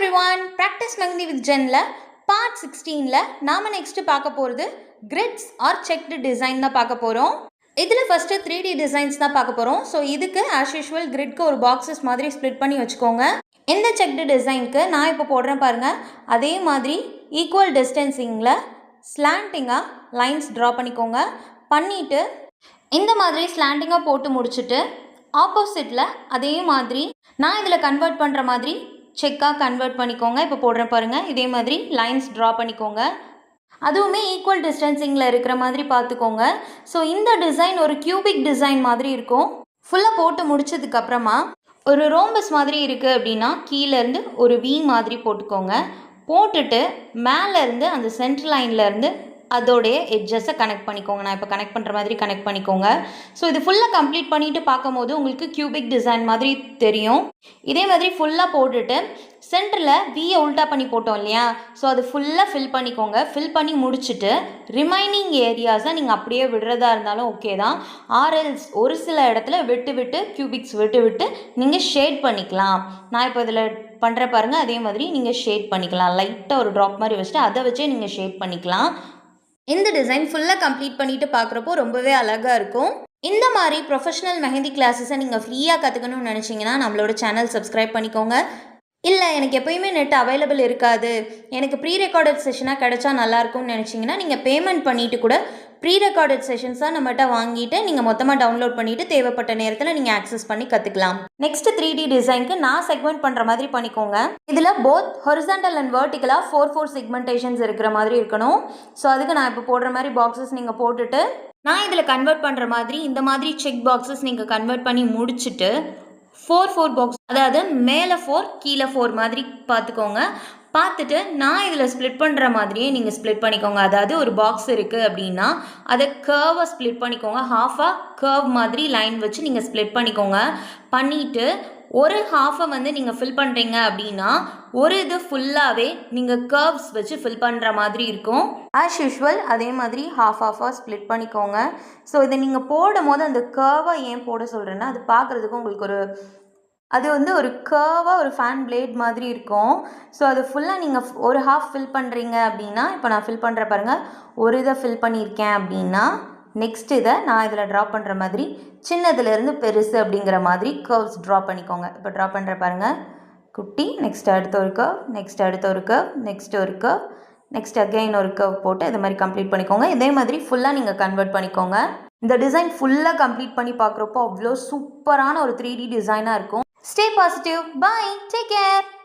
everyone, practice Mehendi with Jenல part 16ல நாம next பார்க்க போறது grids or checked design தான் பார்க்க போறோம். இதுல first 3D designs தான் பார்க்க போறோம். So இதுக்கு as usual gridக்கு ஒரு boxes மாதிரி split பண்ணி வச்சுக்கோங்க. இந்த checked designக்கு நான் இப்போ போடுறேன் பாருங்க. அதே மாதிரி equal distancingல slantingா lines draw பண்ணிக்கோங்க. பண்ணிட்டு இந்த மாதிரி slantingா போட்டு முடிச்சிட்டு ஆப்போசிட்ல அதே மாதிரி நான் இதில் கன்வெர்ட் பண்ணுற மாதிரி செக்காக கன்வெர்ட் பண்ணிக்கோங்க. இப்போ போடுறேன் பாருங்கள். இதே மாதிரி லைன்ஸ் ட்ரா பண்ணிக்கோங்க. அதுவுமே ஈக்குவல் டிஸ்டன்சிங்கில் இருக்கிற மாதிரி பார்த்துக்கோங்க. ஸோ இந்த டிசைன் ஒரு கியூபிக் டிசைன் மாதிரி இருக்கும். ஃபுல்லாக போட்டு முடிச்சதுக்கப்புறமா ஒரு ரோம்பஸ் மாதிரி இருக்குது அப்படின்னா கீழேருந்து ஒரு வி மாதிரி போட்டுக்கோங்க. போட்டுட்டு மேலேருந்து அந்த சென்டர் லைன்லேருந்து அதோடைய எட்ஜஸை கனெக்ட் பண்ணிக்கோங்க. நான் இப்போ கனெக்ட் பண்ணுற மாதிரி கனெக்ட் பண்ணிக்கோங்க. ஸோ இது ஃபுல்லாக கம்ப்ளீட் பண்ணிவிட்டு பார்க்கும்போது உங்களுக்கு கியூபிக் டிசைன் மாதிரி தெரியும். இதே மாதிரி ஃபுல்லாக போட்டுட்டு சென்டரில் வியை உல்ட்டா பண்ணி போட்டோம் இல்லையா, ஸோ அது ஃபுல்லாக ஃபில் பண்ணிக்கோங்க. ஃபில் பண்ணி முடிச்சுட்டு ரிமைனிங் ஏரியாஸை நீங்கள் அப்படியே விடுறதா இருந்தாலும் ஓகே தான். ஆர்எல்ஸ் ஒரு சில இடத்துல விட்டு கியூபிக்ஸ் விட்டு நீங்கள் ஷேட் பண்ணிக்கலாம். நான் இப்போ இதில் பண்ணுற பாருங்கள். அதே மாதிரி நீங்கள் ஷேட் பண்ணிக்கலாம். லைட்டாக ஒரு ட்ராப் மாதிரி வச்சுட்டு அதை வச்சே நீங்கள் ஷேட் பண்ணிக்கலாம். இந்த டிசைன் ஃபுல்லாக கம்ப்ளீட் பண்ணிவிட்டு பார்க்குறப்போ ரொம்பவே அழகாக இருக்கும். இந்த மாதிரி ப்ரொஃபஷனல் மெஹந்தி கிளாஸஸை நீங்கள் ஃப்ரீயாக கற்றுக்கணும்னு நினச்சிங்கன்னா நம்மளோட சேனல் சப்ஸ்கிரைப் பண்ணிக்கோங்க. இல்லை எனக்கு எப்போயுமே நெட் அவைலபிள் இருக்காது, எனக்கு ப்ரீ ரெக்கார்டட் செஷனாக கிடச்சா நல்லாயிருக்கும்னு நினச்சிங்கன்னா நீங்கள் பேமெண்ட் பண்ணிவிட்டு கூட ப்ரீ ரெக்கார்டட் செஷன்ஸாக நம்மகிட்ட வாங்கிட்டு நீங்கள் மொத்தமாக டவுன்லோட் பண்ணிவிட்டு தேவைப்பட்ட நேரத்தில் நீங்கள் ஆக்சஸ் பண்ணி கற்றுக்கலாம். நெக்ஸ்ட் 3D டிசைனுக்கு நான் செக்மெண்ட் பண்ணுற மாதிரி பண்ணிக்கோங்க. இதில் போத் ஹொரிசாண்டல் அண்ட் வெர்டிகலாக 4 செக்மெண்டேஷன்ஸ் இருக்கிற மாதிரி இருக்கணும். ஸோ அதுக்கு நான் இப்போ போடுற மாதிரி பாக்ஸஸ் நீங்கள் போட்டுட்டு நான் இதில் கன்வெர்ட் பண்ணுற மாதிரி இந்த மாதிரி செக் பாக்ஸஸ் நீங்கள் கன்வெர்ட் பண்ணி முடிச்சுட்டு 4 பாக்ஸ், அதாவது மேலே 4 கீழே 4 மாதிரி பார்த்துக்கோங்க. பார்த்துட்டு நான் இதில் ஸ்ப்ளிட் பண்ணுற மாதிரியே நீங்கள் ஸ்ப்ளிட் பண்ணிக்கோங்க. அதாவது ஒரு பாக்ஸ் இருக்குது அப்படின்னா அதை கர்வை ஸ்ப்ளிட் பண்ணிக்கோங்க. ஹாஃபாக கர்வ் மாதிரி லைன் வச்சு நீங்கள் ஸ்ப்ளிட் பண்ணிக்கோங்க. பண்ணிவிட்டு ஒரு ஹாஃபை வந்து நீங்கள் ஃபில் பண்ணுறீங்க அப்படின்னா ஒரு இது ஃபுல்லாகவே நீங்கள் கர்வ்ஸ் வச்சு ஃபில் பண்ணுற மாதிரி இருக்கும். ஆஸ் யூஷுவல் அதே மாதிரி ஹாஃபாக ஸ்ப்ளிட் பண்ணிக்கோங்க. ஸோ இதை நீங்கள் போடும் போது அந்த கர்வை ஏன் போட சொல்கிறேன்னா அது பார்க்குறதுக்கு உங்களுக்கு அது வந்து ஒரு கர்வாக ஒரு ஃபேன் பிளேட் மாதிரி இருக்கும். ஸோ அது ஃபுல்லாக நீங்கள் ஒரு ஹாஃப் ஃபில் பண்ணுறீங்க அப்படின்னா இப்போ நான் ஃபில் பண்ணுற பாருங்கள். ஒரு இதை ஃபில் பண்ணியிருக்கேன் அப்படின்னா நெக்ஸ்ட் இதை நான் இதில் ட்ரா பண்ணுற மாதிரி சின்னதுலேருந்து பெருசு அப்படிங்கிற மாதிரி கர்வ்ஸ் ட்ரா பண்ணிக்கோங்க. இப்போ ட்ரா பண்ணுற பாருங்கள். குட்டி, நெக்ஸ்ட் அடுத்த ஒரு கர்வ், நெக்ஸ்ட் அடுத்த ஒரு கர்வ், நெக்ஸ்ட் ஒரு கர்வ், நெக்ஸ்ட் அகைன் ஒரு கர்வ் போட்டு இது மாதிரி கம்ப்ளீட் பண்ணிக்கோங்க. இதே மாதிரி ஃபுல்லாக நீங்கள் கன்வெர்ட் பண்ணிக்கோங்க. இந்த டிசைன் ஃபுல்லாக கம்ப்ளீட் பண்ணி பார்க்குறப்போ அவ்வளோ சூப்பரான ஒரு 3D டிசைனாக இருக்கும். Stay positive. Bye. Take care.